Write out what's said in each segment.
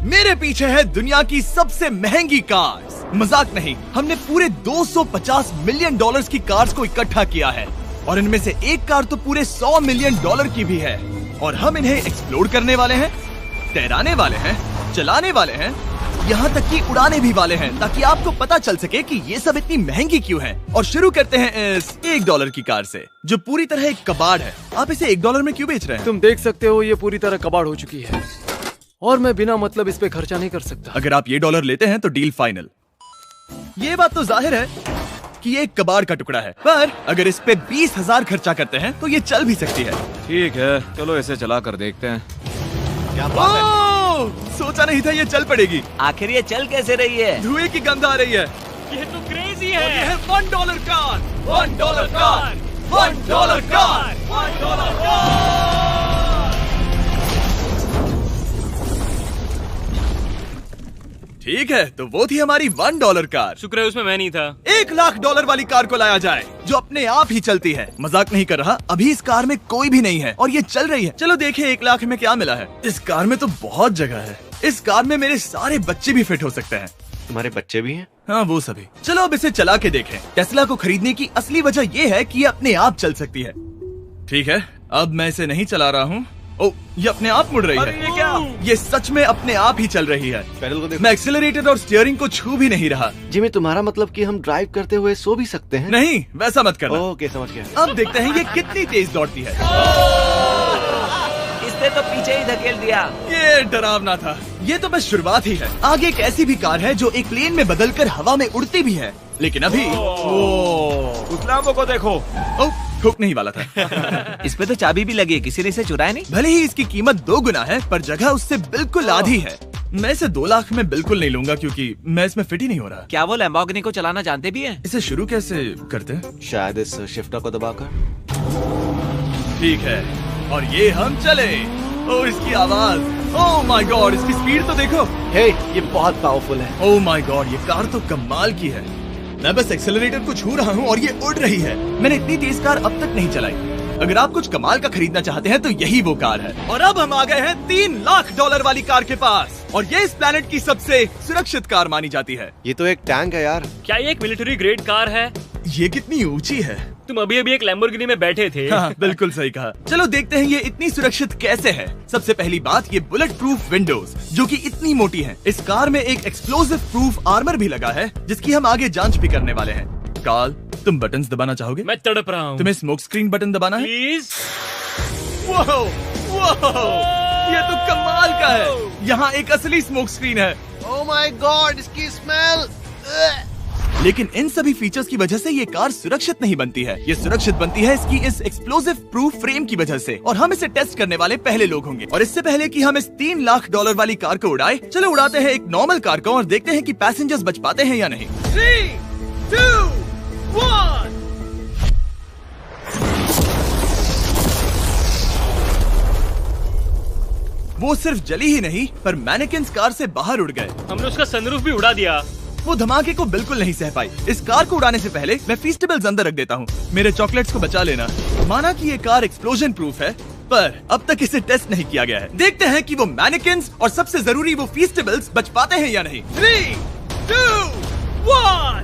मेरे पीछे है दुनिया की सबसे महंगी कार्स। मजाक नहीं, हमने पूरे 250 मिलियन डॉलर्स की कार्स को इकट्ठा किया है और इनमें से एक कार तो पूरे 100 मिलियन डॉलर की भी है। और हम इन्हें एक्सप्लोर करने वाले हैं, तैराने वाले हैं, चलाने वाले हैं, यहाँ तक कि उड़ाने भी वाले हैं, ताकि आपको पता चल सके कि ये सब इतनी महंगी क्यों है। और शुरू करते हैं इस $1 की कार से, जो पूरी तरह एक कबाड़ है। आप इसे $1 में क्यों बेच रहे हैं? तुम देख सकते हो ये पूरी तरह कबाड़ हो चुकी है और मैं बिना मतलब इस पे खर्चा नहीं कर सकता। अगर आप ये $1 लेते हैं तो डील फाइनल। ये बात तो जाहिर है कि ये एक कबाड़ का टुकड़ा है, पर अगर इस पे 20,000 खर्चा करते हैं तो ये चल भी सकती है। ठीक है, चलो इसे चला कर देखते हैं। क्या बात है? सोचा नहीं था ये चल पड़ेगी। आखिर ये चल कैसे रही है? धुएं की गंध आ रही है। ये तो क्रेजी है। ये है $1 कार, $1 कार, $1 कार, $1 कार। ठीक है, तो वो थी हमारी $1 कार। शुक्र है उसमें मैं नहीं था। $1,00,000 वाली कार को लाया जाए जो अपने आप ही चलती है। मजाक नहीं कर रहा, अभी इस कार में कोई भी नहीं है और ये चल रही है। चलो देखें 1 लाख में क्या मिला है। इस कार में तो बहुत जगह है। इस कार में मेरे सारे बच्चे भी फिट हो सकते हैं। तुम्हारे बच्चे भी हैं? हाँ, वो सभी। चलो अब इसे चला के देखें। टेस्ला को खरीदने की असली वजह ये है कि ये अपने आप चल सकती है। ठीक है, अब मैं इसे नहीं चला रहा हूँ। ओ, ये अपने आप मुड़ रही है। ये क्या? ये सच में अपने आप ही चल रही है। पैडल को देखो। मैं एक्सेलरेटर और स्टीयरिंग को छू भी नहीं रहा। जिमी, तुम्हारा मतलब कि हम ड्राइव करते हुए सो भी सकते हैं? नहीं, वैसा मत करना। ओके, समझ गया। अब देखते हैं ये कितनी तेज दौड़ती है। इसने तो पीछे ही धकेल दिया। ये डरावना था। ये तो बस शुरुआत ही है। आगे एक ऐसी भी कार है जो एक प्लेन में बदलकर हवा में उड़ती भी है, लेकिन अभी उस लैम्बो को देखो। ठोक नहीं वाला था। इस पे तो चाबी भी लगी है, किसी ने इसे चुराया नहीं। भले ही इसकी कीमत 2 गुना है, पर जगह उससे बिल्कुल आधी है। मैं इसे 2 लाख में बिल्कुल नहीं लूंगा क्योंकि मैं इसमें फिट ही नहीं हो रहा। क्या वो लैम्बोर्गिनी को चलाना जानते भी हैं? इसे शुरू कैसे करते हैं? शायद इस शिफ्टर को दबाकर। ठीक है, और ये हम चले। ओ, इसकी आवाज, ओह माय गॉड, इसकी स्पीड तो देखो। हे, ये बहुत पावरफुल है। ओह माय गॉड, ये कार तो कमाल की है। मैं बस एक्सेलरेटर को छू रहा हूँ और ये उड़ रही है। मैंने इतनी तेज कार अब तक नहीं चलाई। अगर आप कुछ कमाल का खरीदना चाहते हैं तो यही वो कार है। और अब हम आ गए हैं $3 लाख वाली कार के पास, और ये इस प्लेनेट की सबसे सुरक्षित कार मानी जाती है। ये तो एक टैंक है यार। क्या ये एक मिलिट्री ग्रेड कार है? ये कितनी ऊंची है। तुम अभी अभी एक लैम्बोर्गिनी में बैठे थे। हाँ, बिल्कुल सही कहा। चलो देखते हैं ये इतनी सुरक्षित कैसे है। सबसे पहली बात, ये बुलेट प्रूफ विंडोज जो कि इतनी मोटी हैं। इस कार में एक एक्सप्लोसिव प्रूफ आर्मर भी लगा है, जिसकी हम आगे जांच भी करने वाले हैं। कार्ल, तुम बटन्स दबाना चाहोगे? मैं तड़प रहा हूँ। तुम्हें स्मोक स्क्रीन बटन दबाना है? प्लीज। ये तो कमाल का है। यहाँ एक असली स्मोक स्क्रीन है। ओह माय गॉड, इसकी स्मेल। लेकिन इन सभी फीचर्स की वजह से ये कार सुरक्षित नहीं बनती है। ये सुरक्षित बनती है इसकी इस एक्सप्लोसिव प्रूफ फ्रेम की वजह से, और हम इसे टेस्ट करने वाले पहले लोग होंगे। और इससे पहले कि हम इस $3 लाख वाली कार को उड़ाए, चलो उड़ाते हैं एक नॉर्मल कार को और देखते हैं कि पैसेंजर्स बच पाते हैं या नहीं। 3, 2, 1। वो सिर्फ जली ही नहीं, पर मैनेकिन्स कार से बाहर उड़ गए। हमने उसका सनरूफ भी उड़ा दिया। वो धमाके को बिल्कुल नहीं सह पाई। इस कार को उड़ाने से पहले मैं फीस्टेबल्स अंदर रख देता हूँ। मेरे चॉकलेट्स को बचा लेना। माना कि ये कार एक्सप्लोजन प्रूफ है, पर अब तक इसे टेस्ट नहीं किया गया है। देखते हैं कि वो मैनेकिन्स और सबसे जरूरी वो फीस्टेबल्स बच पाते हैं या नहीं। 3, 2, 1।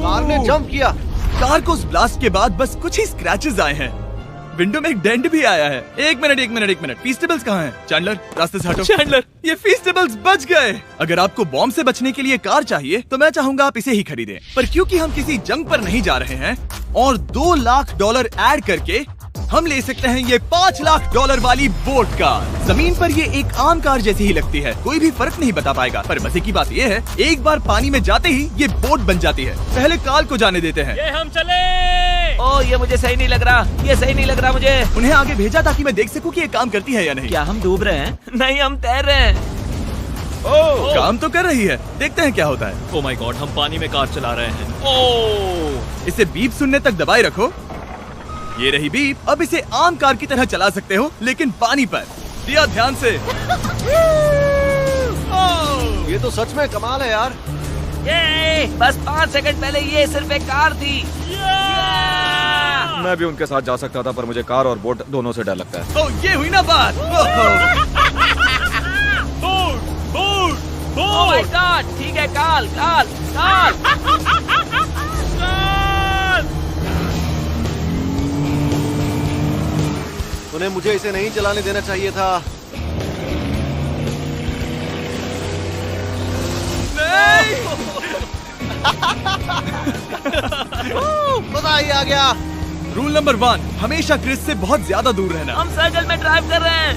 कार ने जंप किया। कार को उस ब्लास्ट के बाद बस कुछ ही स्क्रैचेस आए हैं। विंडो में एक डेंट भी आया है। एक मिनट। फीस्टेबल्स कहाँ हैं? चैंडलर, रास्ते से हटो। चैंडलर, ये फीस्टेबल्स बच गए। अगर आपको बॉम्ब से बचने के लिए कार चाहिए तो मैं चाहूंगा आप इसे ही खरीदें। पर क्योंकि हम किसी जंग पर नहीं जा रहे हैं और $2 लाख ऐड करके हम ले सकते हैं ये $5 लाख वाली बोट कार। जमीन पर ये एक आम कार जैसी ही लगती है, कोई भी फर्क नहीं बता पाएगा। पर मजे की बात ये है, एक बार पानी में जाते ही ये बोट बन जाती है। पहले कार्ल को जाने देते हैं। ये हम चले। ओह, ये मुझे सही नहीं लग रहा। ये सही नहीं लग रहा मुझे। उन्हें आगे भेजा ताकि मैं देख सकूं कि ये काम करती है या नहीं। क्या हम डूब रहे हैं? नहीं, हम तैर रहे हैं। काम तो कर रही है, देखते हैं क्या होता है। ओह माय गॉड, हम पानी में कार चला रहे हैं। ओह, इसे बीप सुनने तक दबाए रखो। ये रही बीप। अब इसे आम कार की तरह चला सकते हो, लेकिन पानी पर। दिया ध्यान से। ये तो सच में कमाल है यार। ये बस 5 सेकंड पहले ये सिर्फ एक कार थी। मैं भी उनके साथ जा सकता था, पर मुझे कार और बोट दोनों से डर लगता है। ओ ये हुई ना बात। ओह माय गॉड, ठीक है, काल काल काल। उन्हें मुझे इसे नहीं चलाने देना चाहिए था। मजा ही आ गया। रूल नंबर 1, हमेशा क्रिस से बहुत ज्यादा दूर रहना। हम सर्कल में ड्राइव कर रहे हैं।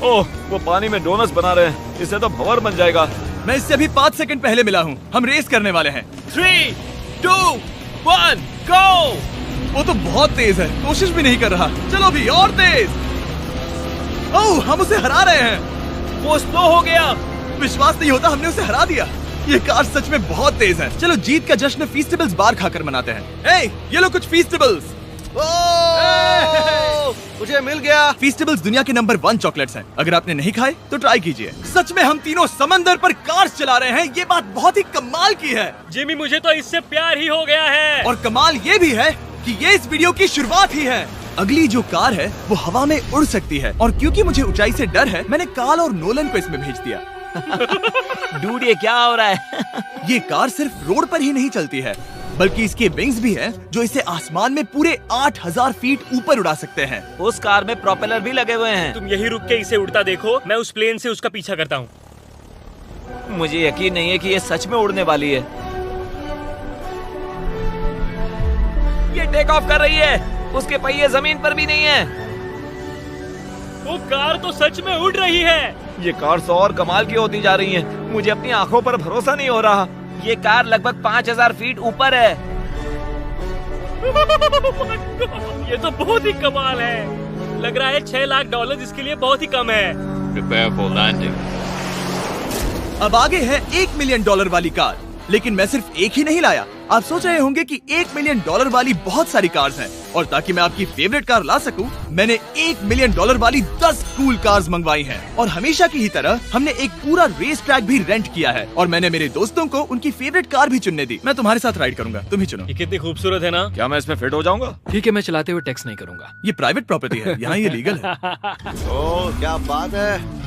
ओह, वो पानी में डोनट्स बना रहे हैं। इससे तो भंवर बन जाएगा। मैं इससे अभी 5 सेकंड पहले मिला हूँ। हम रेस करने वाले हैं। 3, 2, 1, गो। वो तो बहुत तेज है, कोशिश भी नहीं कर रहा। चलो भी और तेज। ओह, हम उसे हरा रहे हैं। वो स्लो हो गया। विश्वास नहीं होता, हमने उसे हरा दिया। ये कार सच में बहुत तेज है। चलो जीत का जश्न फीस्टेबल्स बार खाकर मनाते हैं। ये लो कुछ फीस्टेबल्स। मुझे मिल गया। फीस्टेबल्स दुनिया के नंबर 1 चॉकलेट्स हैं। अगर आपने नहीं खाए तो ट्राई कीजिए। सच में हम तीनों समंदर पर कार्स चला रहे हैं। ये बात बहुत ही कमाल की है। जिमी, मुझे तो इससे प्यार ही हो गया है। और कमाल ये भी है कि ये इस वीडियो की शुरुआत ही है। अगली जो कार है वो हवा में उड़ सकती है, और क्योंकि मुझे ऊंचाई से डर है, मैंने काल और नोलन को इसमें भेज दिया। डूड, ये क्या हो रहा है? ये कार सिर्फ रोड पर ही नहीं चलती है, बल्कि इसके विंग्स भी हैं, जो इसे आसमान में पूरे 8000 फीट ऊपर उड़ा सकते हैं। उस कार में प्रोपेलर भी लगे हुए हैं। तुम यही रुक के इसे उड़ता देखो, मैं उस प्लेन से उसका पीछा करता हूँ। मुझे यकीन नहीं है कि ये सच में उड़ने वाली है। ये टेक ऑफ कर रही है। उसके पहिए जमीन पर भी नहीं है। वो कार तो सच में उड़ रही है। ये कार तो और कमाल की होती जा रही है। मुझे अपनी आंखों पर भरोसा नहीं हो रहा। ये कार लगभग 5000 फीट ऊपर है। ये तो बहुत ही कमाल है। लग रहा है $6 लाख इसके लिए बहुत ही कम है। Prepare for landing. अब आगे है $1 मिलियन वाली कार, लेकिन मैं सिर्फ एक ही नहीं लाया। आप सोच रहे होंगे कि $1 मिलियन वाली बहुत सारी कार्स हैं, और ताकि मैं आपकी फेवरेट कार ला सकूं, मैंने $1 मिलियन वाली 10 कूल कार्स मंगवाई हैं। और हमेशा की ही तरह हमने एक पूरा रेस ट्रैक भी रेंट किया है, और मैंने मेरे दोस्तों को उनकी फेवरेट कार भी चुनने दी। मैं तुम्हारे साथ राइड करूंगा, तुम ही चुनो। ये कितनी खूबसूरत है ना। क्या मैं इसमें फिट हो जाऊंगा? ठीक है, मैं चलाते हुए टेक्स्ट नहीं करूंगा। ये प्राइवेट प्रॉपर्टी है, यहाँ ये लीगल है। ओह, क्या बात है।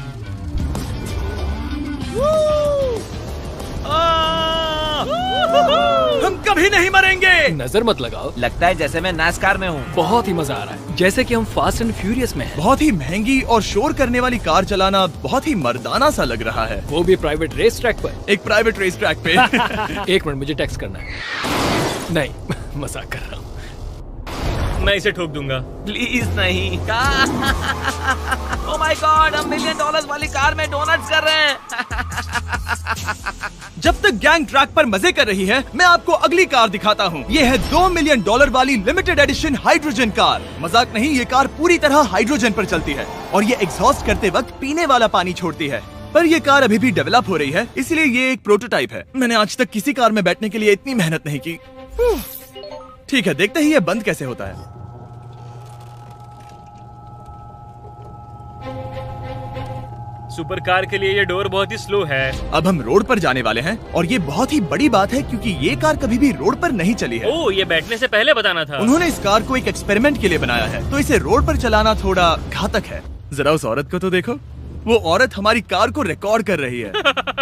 हम कभी नहीं मरेंगे। नजर मत लगाओ। लगता है जैसे मैं नास्कार में हूँ। बहुत ही मजा आ रहा है, जैसे कि हम फास्ट एंड फ्यूरियस में हैं। बहुत ही महंगी और शोर करने वाली कार चलाना बहुत ही मर्दाना सा लग रहा है। वो भी प्राइवेट रेस ट्रैक पर। एक प्राइवेट रेस ट्रैक पे। 1 मिनट, मुझे टेक्स्ट करना है। नहीं, मजाक कर रहा हूँ। मैं इसे ठोक दूंगा। प्लीज नहीं। ओह माय गॉड, हम $1 मिलियन वाली कार में डोनट्स कर रहे हैं। जब तक गैंग ट्रैक पर मजे कर रही है, मैं आपको अगली कार दिखाता हूँ। ये है $2 मिलियन वाली लिमिटेड एडिशन हाइड्रोजन कार। मजाक नहीं, ये कार पूरी तरह हाइड्रोजन पर चलती है, और ये एग्जॉस्ट करते वक्त पीने वाला पानी छोड़ती है। पर ये कार अभी भी डेवलप हो रही है, इसलिए ये एक प्रोटोटाइप है। मैंने आज तक किसी कार में बैठने के लिए इतनी मेहनत नहीं की। ठीक है, देखते ही ये बंद कैसे होता है। सुपर कार के लिए ये डोर बहुत ही स्लो है। अब हम रोड पर जाने वाले हैं, और ये बहुत ही बड़ी बात है, क्योंकि ये कार कभी भी रोड पर नहीं चली है। ओह, ये बैठने से पहले बताना था। उन्होंने इस कार को एक एक्सपेरिमेंट के लिए बनाया है, तो इसे रोड पर चलाना थोड़ा घातक है। जरा उस औरत को तो देखो, वो औरत हमारी कार को रिकॉर्ड कर रही है।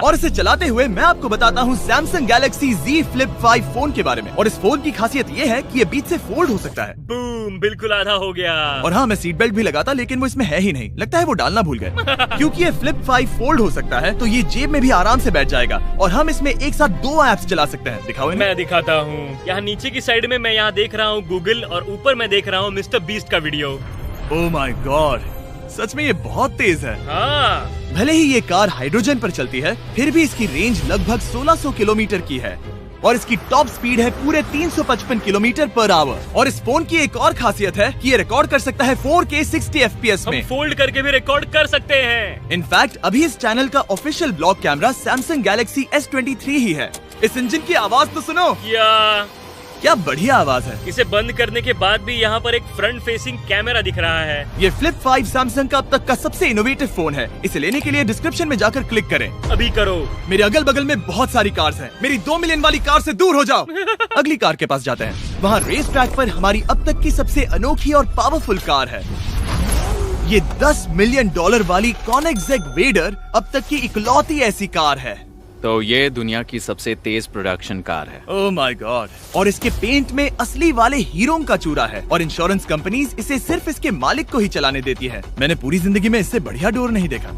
और इसे चलाते हुए मैं आपको बताता हूँ Samsung Galaxy Z Flip 5 phone के बारे में। और इस फोन की खासियत ये है कि ये बीच से फोल्ड हो सकता है। बूम, बिल्कुल आधा हो गया। और हाँ, मैं सीट बेल्ट भी लगाता, लेकिन वो इसमें है ही नहीं। लगता है वो डालना भूल गए। क्योंकि ये Flip 5 फोल्ड हो सकता है, तो ये जेब में भी आराम से बैठ जाएगा, और हम इसमें एक साथ 2 ऐप्स चला सकते हैं। दिखाओ इन्हें। मैं दिखाता हूँ। यहाँ नीचे की साइड में मैं यहाँ देख रहा हूँ गूगल, और ऊपर मैं देख रहा हूँ मिस्टर बीस्ट का वीडियो। ओह माय गॉड, सच में ये बहुत तेज है। हाँ। भले ही ये कार हाइड्रोजन पर चलती है, फिर भी इसकी रेंज लगभग 1600 किलोमीटर की है, और इसकी टॉप स्पीड है पूरे 355 किलोमीटर पर आवर। और इस फोन की एक और खासियत है कि ये रिकॉर्ड कर सकता है 4K 60 FPS में। हम फोल्ड करके भी रिकॉर्ड कर सकते हैं। इनफैक्ट अभी इस चैनल का official blog camera Samsung Galaxy S23 ही है। इस इंजन की आवाज तो सुनो। क्या बढ़िया आवाज है। इसे बंद करने के बाद भी यहाँ पर एक फ्रंट फेसिंग कैमरा दिख रहा है। ये फ्लिप 5 सैमसंग का अब तक का सबसे इनोवेटिव फोन है। इसे लेने के लिए डिस्क्रिप्शन में जाकर क्लिक करें। अभी करो। मेरे अगल बगल में बहुत सारी कार्स हैं। मेरी 2 मिलियन वाली कार से दूर हो जाओ। अगली कार के पास जाते हैं। वहाँ रेस ट्रैक पर हमारी अब तक की सबसे अनोखी और पावरफुल कार है। ये $10 मिलियन वाली Koenigsegg वेडर अब तक की इकलौती ऐसी कार है। तो ये दुनिया की सबसे तेज प्रोडक्शन कार है। Oh my God. और इसके पेंट में असली वाले हीरो का चूरा है और इंश्योरेंस कंपनीज इसे सिर्फ इसके मालिक को ही चलाने देती है। मैंने पूरी जिंदगी में इससे बढ़िया डोर नहीं देखा।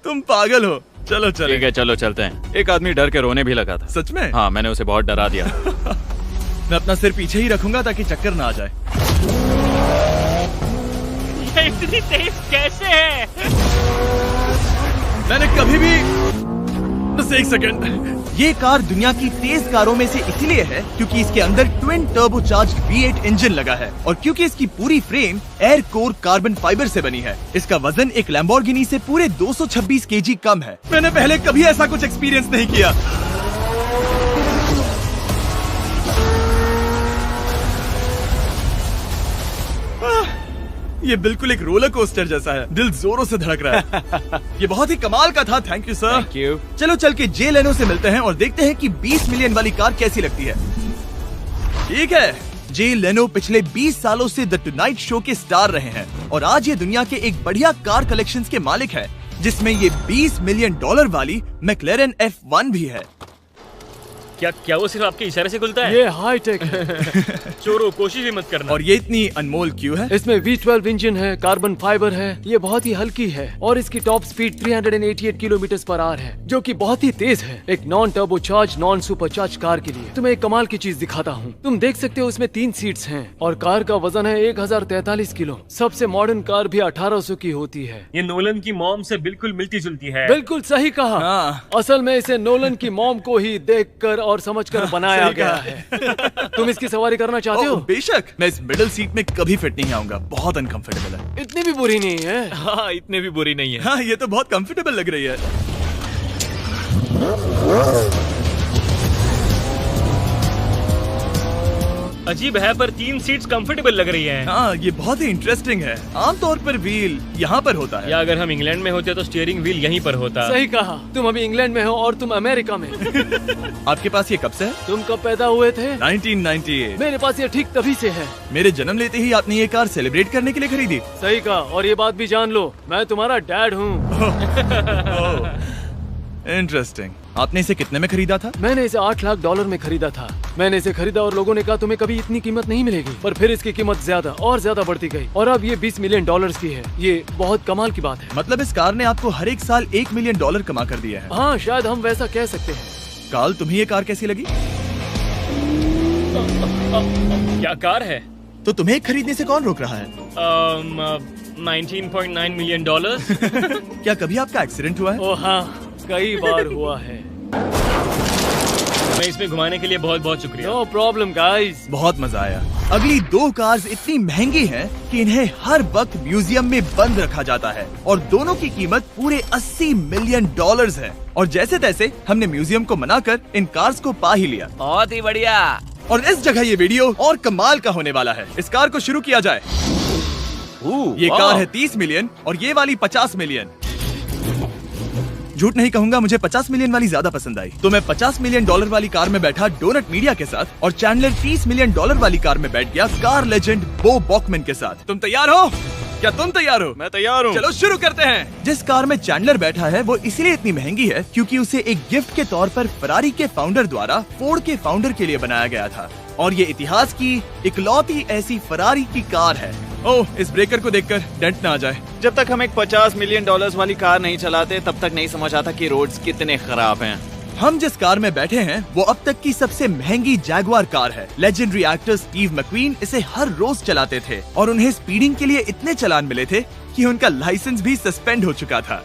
तुम पागल हो। चलो चलो। ठीक है चलो चलते हैं। एक आदमी डर के रोने भी लगा था। सच में? हाँ, मैंने उसे बहुत डरा दिया। मैं अपना सिर पीछे ही रखूंगा ताकि चक्कर ना आ जाए। ये इतनी तेज कैसे है? मैंने कभी भी बस एक सेकंड। ये कार दुनिया की तेज कारों में से इसीलिए है क्योंकि इसके अंदर ट्विन टर्बोचार्ज्ड V8 इंजन लगा है और क्योंकि इसकी पूरी frame air core carbon fibre से बनी है। इसका वजन एक लैम्बोर्गिनी से पूरे 226 kg कम है। मैंने पहले कभी ऐसा कुछ एक्सपीरियंस नहीं किया। ये बिल्कुल एक रोलर कोस्टर जैसा है। दिल जोरों से धड़क रहा है। ये बहुत ही कमाल का था। Thank you sir. Thank you. चलो चल के जे लेनो से मिलते हैं और देखते हैं कि 20 मिलियन वाली कार कैसी लगती है। ठीक है। जे लेनो पिछले 20 सालों से द टुनाइट शो के स्टार रहे हैं और आज ये दुनिया के एक बढ़िया कार कलेक्शंस के मालिक है जिसमें ये $20 मिलियन वाली मैक्लेरन F1 भी है। क्या वो सिर्फ आपके इशारे से खुलता है? ये हाई टेक है। चोरों, कोशिश भी मत करना। और ये इतनी अनमोल क्यों है? इसमें V12 इंजन है, कार्बन फाइबर है, ये बहुत ही हल्की है और इसकी टॉप स्पीड 388 km/h है जो कि बहुत ही तेज है। एक non turbocharge non supercharge car के लिए तुम्हें एक कमाल की चीज दिखाता हूँ। तुम देख सकते हो उसमें 3 सीट्स हैं और कार का वजन है 1043 किलो। सबसे मॉडर्न कार भी 1800 की होती है। ये नोलन की मॉम से बिल्कुल मिलती जुलती है। बिल्कुल सही कहा। हाँ। असल में इसे नोलन की मॉम को ही देखकर और समझकर बनाया सही गया कहा। है। तुम इसकी सवारी करना चाहते हो? बेशक। मैं इस मिडिल सीट में कभी फिट नहीं आऊंगा। बहुत अनकंफर्टेबल है। इतनी भी बुरी नहीं है। हाँ, इतने भी बुरी नहीं है। हाँ, ये तो बहुत कंफर्टेबल लग रही है। अजीब है पर 3 सीट्स कंफर्टेबल लग रही हैं। हाँ, ये बहुत ही इंटरेस्टिंग है। आमतौर पर व्हील यहाँ पर होता है। या अगर हम इंग्लैंड में होते तो स्टीयरिंग व्हील यहीं पर होता। सही कहा। तुम अभी इंग्लैंड में हो और तुम अमेरिका में। आपके पास ये कब से है? तुम कब पैदा हुए थे? 1998। मेरे पास ये ठीक तभी से है। मेरे जन्म लेते ही आपने ये कार सेलिब्रेट करने के लिए खरीदी। सही कहा। और ये बात भी जान लो, मैं तुम्हारा डैड हूँ। इंटरेस्टिंग। आपने इसे कितने में खरीदा था? मैंने इसे $8 लाख में खरीदा था। मैंने इसे खरीदा और लोगों ने कहा तुम्हें कभी इतनी कीमत नहीं मिलेगी, पर फिर इसकी कीमत ज्यादा और ज्यादा बढ़ती गई और अब ये $20 मिलियन की है। ये बहुत कमाल की बात है। मतलब इस कार ने आपको हर एक साल $1 मिलियन कमा कर दिया है। हाँ, शायद हम वैसा कह सकते हैं। काल, तुम्हें ये कार कैसी लगी? क्या कार है? तो तुम्हें खरीदने से कौन रोक रहा है? 19.9 मिलियन डॉलर। क्या कभी आपका एक्सीडेंट हुआ है? ओ हाँ, कई बार हुआ है। मैं इसमें घुमाने के लिए बहुत बहुत शुक्रिया। No problem guys. बहुत मजा आया। अगली 2 कार्स इतनी महंगी हैं कि इन्हें हर वक्त म्यूजियम में बंद रखा जाता है और दोनों की कीमत पूरे $80 मिलियन है। और जैसे तैसे हमने म्यूजियम को मनाकर इन कार्स को पा ही लिया। बहुत ही बढ़िया। और इस जगह ये वीडियो और कमाल का होने वाला है। इस कार को शुरू किया जाए। ये कार है 30 मिलियन और ये वाली 50 मिलियन। झूठ नहीं कहूंगा, मुझे 50 मिलियन वाली ज्यादा पसंद आई। तो मैं $50 मिलियन वाली कार में बैठा डोनट मीडिया के साथ और चैंडलर $30 मिलियन वाली कार में बैठ गया कार लेजेंड बो बॉकमैन के साथ। तुम तैयार हो? क्या तुम तैयार हो? मैं तैयार हूँ। चलो शुरू करते हैं। जिस कार में चैंडलर बैठा है वो इसलिए इतनी महंगी है क्योंकि उसे एक गिफ्ट के तौर पर फरारी के फाउंडर द्वारा फोर्ड के फाउंडर के लिए बनाया गया था और ये इतिहास की इकलौती ऐसी फरारी की कार है। ओह, इस ब्रेकर को देखकर डेंट ना आ जाए। जब तक हम एक $50 मिलियन वाली कार नहीं चलाते तब तक नहीं समझ आता कि रोड्स कितने खराब हैं। हम जिस कार में बैठे हैं वो अब तक की सबसे महंगी जैगुआर कार है। लेजेंडरी एक्टर स्टीव मैक्वीन इसे हर रोज चलाते थे और उन्हें स्पीडिंग के लिए इतने चालान मिले थे कि उनका लाइसेंस भी सस्पेंड हो चुका था।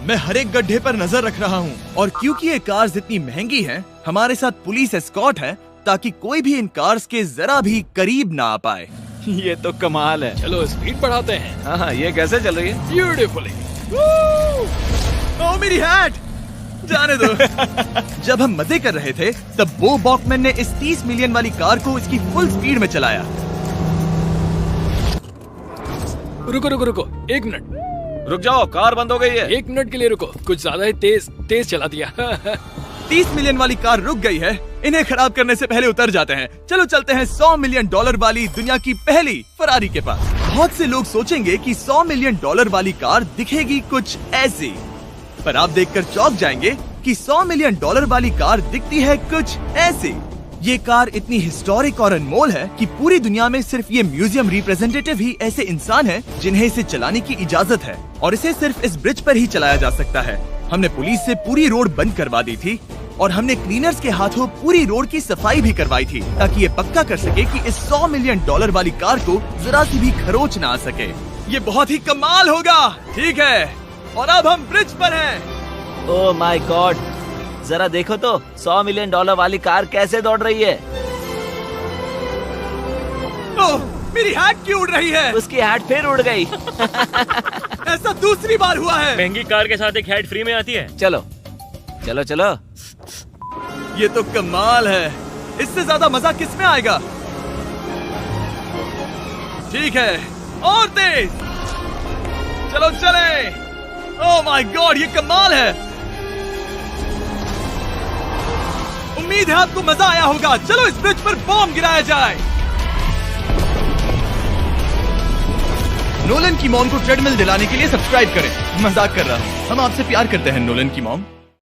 मैं हर एक गड्ढे पर नजर रख रहा हूँ और क्योंकि ये कार्स इतनी महंगी हैं, हमारे साथ पुलिस एस्कॉर्ट है ताकि कोई भी इन कार्स के जरा भी करीब ना आ पाए। ये तो कमाल है। चलो स्पीड बढ़ाते हैं। हाँ, ये कैसे चल रही है? ब्यूटीफुली। ओह, मेरी हैट! जाने दो। जब हम मजे कर रहे थे तब बो बॉकमैन ने इस 30 मिलियन वाली कार को इसकी फुल स्पीड में चलाया। रुको रुको रुको, 1 मिनट। रुक जाओ, कार बंद हो गई है। 1 मिनट के लिए रुको, कुछ ज्यादा ही तेज चला दिया। 30 मिलियन वाली कार रुक गई है। इन्हें खराब करने से पहले उतर जाते हैं। चलो चलते हैं $100 मिलियन वाली दुनिया की पहली फरारी के पास। बहुत से लोग सोचेंगे कि $100 मिलियन वाली कार दिखेगी कुछ ऐसी, पर आप देखकर चौंक जाएंगे कि $100 मिलियन वाली कार दिखती है कुछ ऐसी। ये कार इतनी हिस्टोरिक और अनमोल है कि पूरी दुनिया में सिर्फ ये म्यूजियम रिप्रेजेंटेटिव ही ऐसे इंसान हैं जिन्हें इसे चलाने की इजाजत है, और इसे सिर्फ इस ब्रिज पर ही चलाया जा सकता है। हमने पुलिस से पूरी रोड बंद करवा दी थी और हमने क्लीनर्स के हाथों पूरी रोड की सफाई भी करवाई थी, ताकि ये पक्का कर सके कि इस $100 मिलियन वाली कार को जरा सी भी खरोच ना आ सके। ये बहुत ही कमाल होगा। ठीक है, और अब हम ब्रिज पर हैं। ओह माय गॉड, जरा देखो तो $100 मिलियन वाली कार कैसे दौड़ रही है। ओह, मेरी हैट क्यों उड़ रही है? उसकी हैट फिर उड़ गई। ऐसा दूसरी बार हुआ है। महंगी कार के साथ एक हैट फ्री में आती है। चलो चलो चलो। ये तो कमाल है। इससे ज्यादा मजा किस में आएगा? ठीक है, और तेज। चलो चले। ओह माय गॉड, ये कमाल है। उम्मीद है आपको मजा आया होगा। चलो इस ब्रिज पर बॉम्ब गिराया जाए। नोलन की मॉम को ट्रेडमिल दिलाने के लिए सब्सक्राइब करें। मजाक कर रहा हूँ, हम आपसे प्यार करते हैं नोलन की मॉम।